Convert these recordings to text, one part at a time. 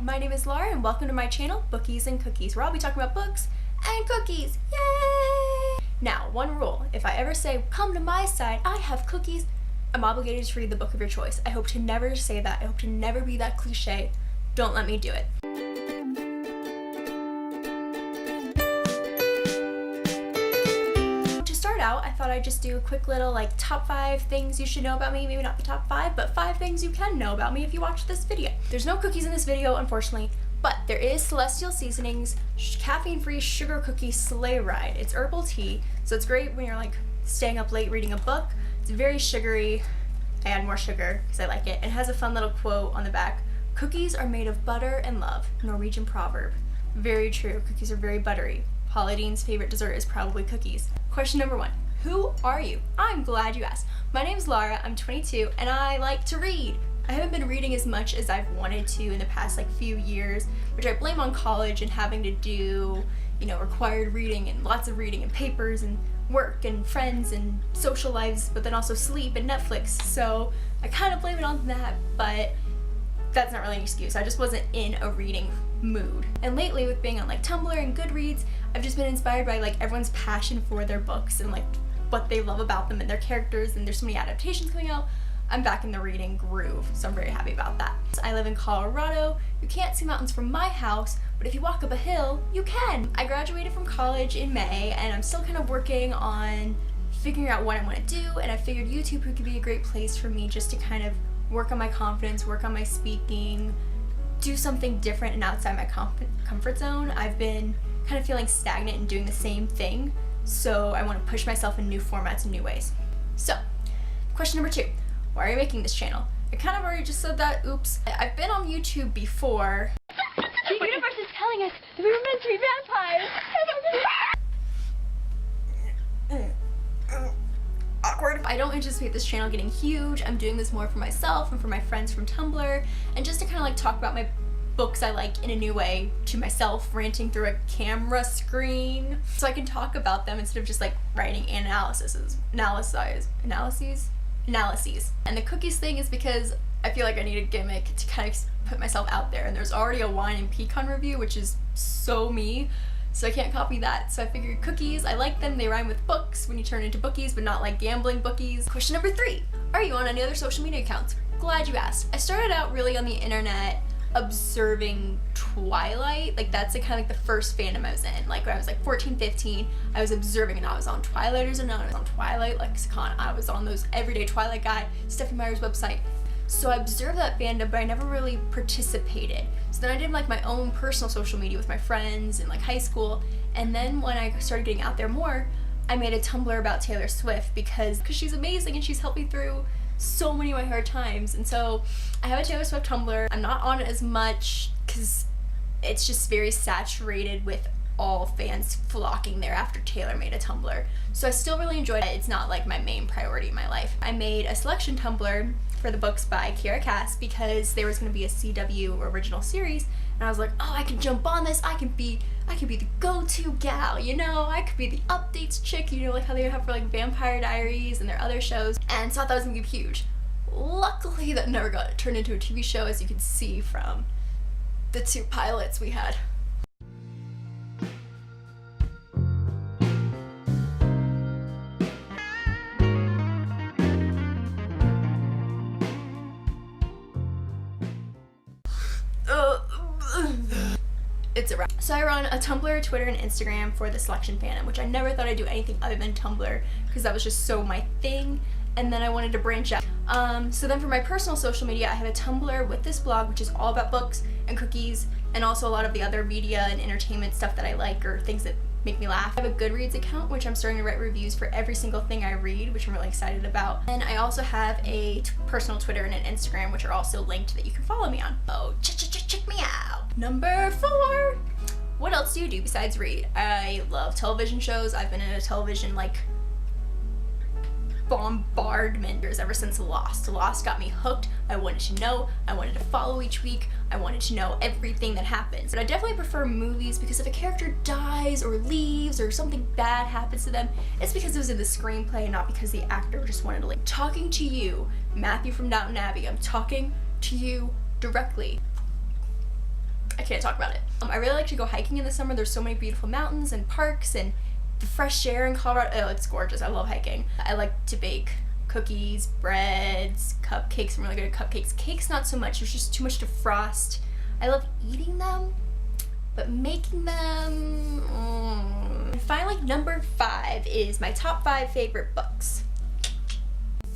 my name is Laura and welcome to my channel, Bookies and Cookies, where I'll be talking about books and cookies. Yay! Now, one rule, if I ever say, come to my side, I have cookies, I'm obligated to read the book of your choice. I hope to never say that. I hope to never be that cliche. Don't let me do it. Out, I thought I'd just do a quick little top 5 things you should know about me. Maybe not the top 5, but 5 things you can know about me if you watch this video. There's no cookies in this video, unfortunately, but there is Celestial Seasonings caffeine-free sugar cookie sleigh ride. It's herbal tea, so it's great when you're staying up late reading a book. It's very sugary. I add more sugar because I like it. It has a fun little quote on the back. Cookies are made of butter and love. Norwegian proverb. Very true. Cookies are very buttery. Paula Deen's favorite dessert is probably cookies. Question number 1. Who are you? I'm glad you asked. My name's Laura, I'm 22, and I like to read. I haven't been reading as much as I've wanted to in the past few years, which I blame on college and having to do, required reading and lots of reading and papers and work and friends and social lives, but then also sleep and Netflix. So I kind of blame it on that, but that's not really an excuse. I just wasn't in a reading mood. And lately, with being on Tumblr and Goodreads, I've just been inspired by everyone's passion for their books and what they love about them and their characters, and there's so many adaptations coming out. I'm back in the reading groove, so I'm very happy about that. I live in Colorado. You can't see mountains from my house, but if you walk up a hill, you can. I graduated from college in May, and I'm still kind of working on figuring out what I want to do, and I figured YouTube could be a great place for me just to kind of work on my confidence, work on my speaking, do something different and outside my comfort zone. I've been kind of feeling stagnant and doing the same thing, so I want to push myself in new formats and new ways. So, question number 2, why are you making this channel? I kind of already just said that, oops. I've been on YouTube before. The universe is telling us that we were meant to be vampires. Awkward. I don't anticipate this channel getting huge. I'm doing this more for myself and for my friends from Tumblr, and just to kind of talk about my books I like in a new way to myself, ranting through a camera screen, so I can talk about them instead of just writing analyses. And the cookies thing is because I feel like I need a gimmick to kind of put myself out there, and there's already a wine and pecan review, which is so me, so I can't copy that. So I figured cookies, I like them, they rhyme with books when you turn into bookies, but not gambling bookies. Question number 3, are you on any other social media accounts? Glad you asked. I started out really on the internet observing Twilight. That's kind of the first fandom I was in. When I was 14, 15, I was observing, and I was on Twilighters, and I was on Twilight Lexicon, I was on those Everyday Twilight Guy, Stephanie Meyer's website. So I observed that fandom, but I never really participated. So then I did my own personal social media with my friends in high school, and then when I started getting out there more, I made a Tumblr about Taylor Swift because she's amazing and she's helped me through so many of my hard times. And so I have a Taylor Swift Tumblr. I'm not on it as much because it's just very saturated with all fans flocking there after Taylor made a Tumblr. So I still really enjoy it. It's not my main priority in my life. I made a selection Tumblr for the books by Kiera Cass because there was going to be a CW original series, and I was like, oh, I can jump on this. I can be the go-to gal, I could be the updates chick, how they have for Vampire Diaries and their other shows, and so I thought that was gonna be huge. Luckily, that never got turned into a TV show, as you can see from the 2 pilots we had. It's a wrap. So I run a Tumblr, Twitter, and Instagram for the Selection fandom, which I never thought I'd do anything other than Tumblr because that was just so my thing, and then I wanted to branch out. So then for my personal social media, I have a Tumblr with this blog, which is all about books and cookies, and also a lot of the other media and entertainment stuff that I like, or things that make me laugh. I have a Goodreads account, which I'm starting to write reviews for every single thing I read, which I'm really excited about. And I also have a personal Twitter and an Instagram, which are also linked that you can follow me on. Oh, check me out. Number 4. What else do you do besides read? I love television shows. I've been in a television bombardment ever since Lost. Lost got me hooked. I wanted to know. I wanted to follow each week. I wanted to know everything that happens. But I definitely prefer movies because if a character dies or leaves or something bad happens to them, it's because it was in the screenplay and not because the actor just wanted to Talking to you, Matthew from Downton Abbey. I'm talking to you directly. can't talk about it. I really like to go hiking in the summer. There's so many beautiful mountains and parks and the fresh air in Colorado. Oh, it's gorgeous. I love hiking. I like to bake cookies, breads, cupcakes. I'm really good at cupcakes. Cakes, not so much. There's just too much to frost. I love eating them, but making them... And finally, number 5 is my top 5 favorite books.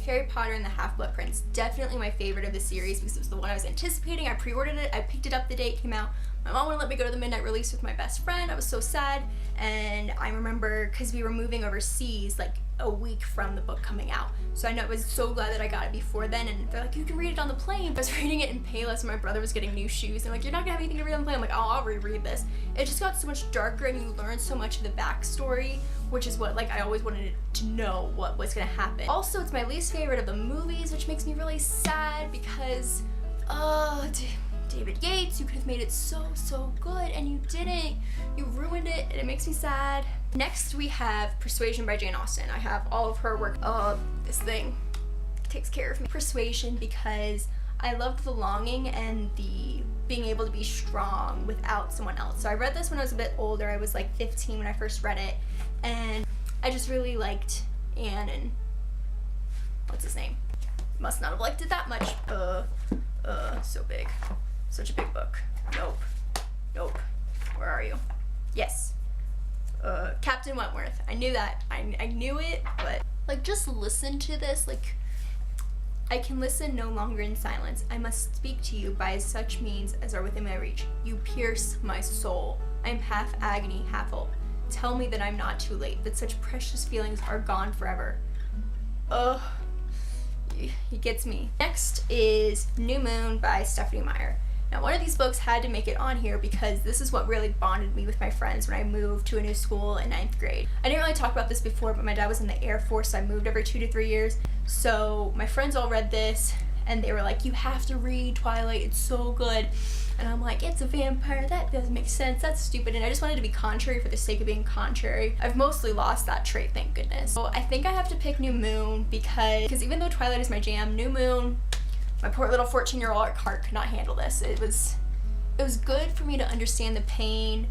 Harry Potter and the Half-Blood Prince, definitely my favorite of the series because it was the one I was anticipating. I pre-ordered it, I picked it up the day it came out. My mom wouldn't let me go to the midnight release with my best friend. I was so sad, and I remember because we were moving overseas like a week from the book coming out. So I was so glad that I got it before then, and they're like, you can read it on the plane. I was reading it in Payless, and my brother was getting new shoes, and like, you're not gonna have anything to read on the plane. I'm like, oh, I'll reread this. It just got so much darker, and you learn so much of the backstory, which is what like I always wanted to know what was gonna happen. Also, it's my least favorite of the movies, which makes me really sad because, David Yates, you could have made it so good, and you didn't. You ruined it, and it makes me sad. Next, we have Persuasion by Jane Austen. I have all of her work. This thing takes care of me. Persuasion, because I loved the longing and the being able to be strong without someone else. So I read this when I was a bit older. I was like 15 when I first read it, and I just really liked Anne and what's his name? Must not have liked it that much. So big. Such a big book. Nope. Where are you? Yes. Captain Wentworth. I knew that. I knew it, but like, just listen to this. Like, I can listen no longer in silence. I must speak to you by such means as are within my reach. You pierce my soul. I am half agony, half hope. Tell me that I'm not too late, that such precious feelings are gone forever. He gets me. Next is New Moon by Stephanie Meyer. Now, one of these books had to make it on here because this is what really bonded me with my friends when I moved to a new school in 9th grade. I didn't really talk about this before, but my dad was in the Air Force, so I moved every 2 to 3 years. So my friends all read this, and they were like, you have to read Twilight, it's so good. And I'm like, it's a vampire, that doesn't make sense, that's stupid. And I just wanted to be contrary for the sake of being contrary. I've mostly lost that trait, thank goodness. So I think I have to pick New Moon because even though Twilight is my jam, New Moon, my poor little 14-year-old heart could not handle this. It was good for me to understand the pain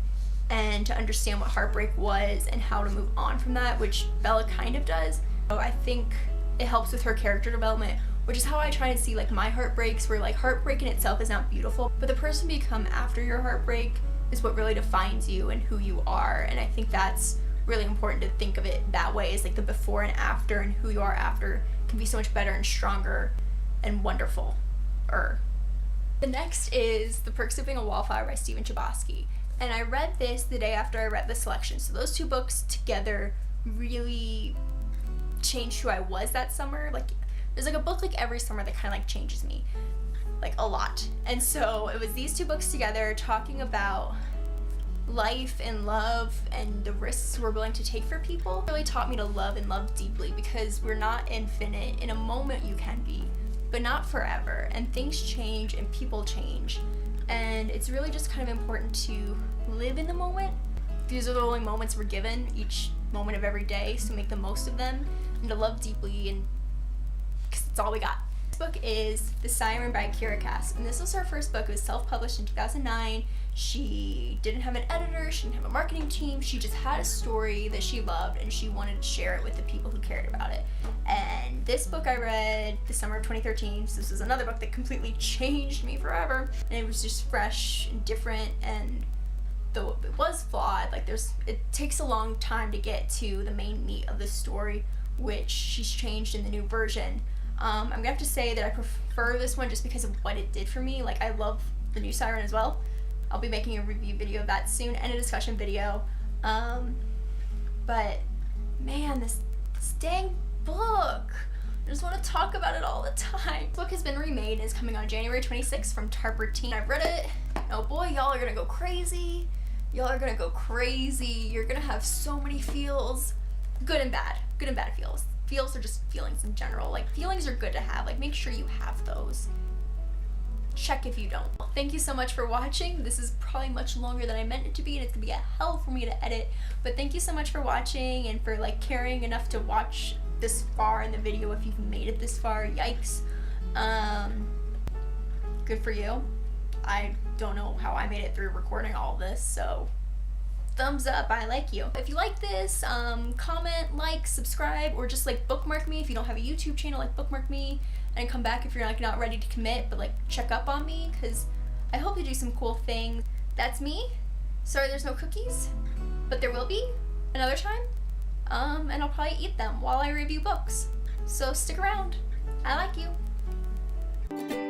and to understand what heartbreak was and how to move on from that, which Bella kind of does. So I think it helps with her character development, which is how I try to see like my heartbreaks, where like heartbreak in itself is not beautiful, but the person you become after your heartbreak is what really defines you and who you are. And I think that's really important to think of it that way, is like the before and after, and who you are after can be so much better and stronger and wonderful. The next is The Perks of Being a Wallflower by Stephen Chbosky. And I read this the day after I read The Selection. So those two books together really changed who I was that summer. Like, there's like a book like every summer that kind of like changes me, like a lot. And so it was these two books together talking about life and love and the risks we're willing to take for people. It really taught me to love and love deeply, because we're not infinite. In a moment you can be, but not forever, and things change and people change, and it's really just kind of important to live in the moment. These are the only moments we're given, each moment of every day, so make the most of them, and to love deeply, and because it's all we got. This book is The Siren by Kira Cass, and this was her first book. It was self-published in 2009. She didn't have an editor, she didn't have a marketing team, she just had a story that she loved, and she wanted to share it with the people who cared about it. And this book I read the summer of 2013, so this was another book that completely changed me forever, and it was just fresh and different, and though it was flawed, like it takes a long time to get to the main meat of the story, which she's changed in the new version. I'm gonna have to say that I prefer this one just because of what it did for me. Like, I love the new Siren as well. I'll be making a review video of that soon, and a discussion video. But man, this dang book, I just want to talk about it all the time. This book has been remade and is coming on January 26th from Harper Teen. I've read it. Oh boy, y'all are gonna go crazy. Y'all are gonna go crazy. You're gonna have so many feels, good and bad feels. Feels are just feelings in general. Like, feelings are good to have. Like, make sure you have those. Check if you don't. Thank you so much for watching. This is probably much longer than I meant it to be, and it's gonna be a hell for me to edit, but thank you so much for watching and for like caring enough to watch this far in the video. If you've made it this far, yikes. Good for you. I don't know how I made it through recording all this, so thumbs up, I like you. If you like this, comment, like, subscribe, or just like bookmark me if you don't have a YouTube channel, like bookmark me, and come back if you're like not ready to commit, but like check up on me, because I hope to do some cool things. That's me. Sorry there's no cookies, but there will be another time, and I'll probably eat them while I review books. So stick around. I like you.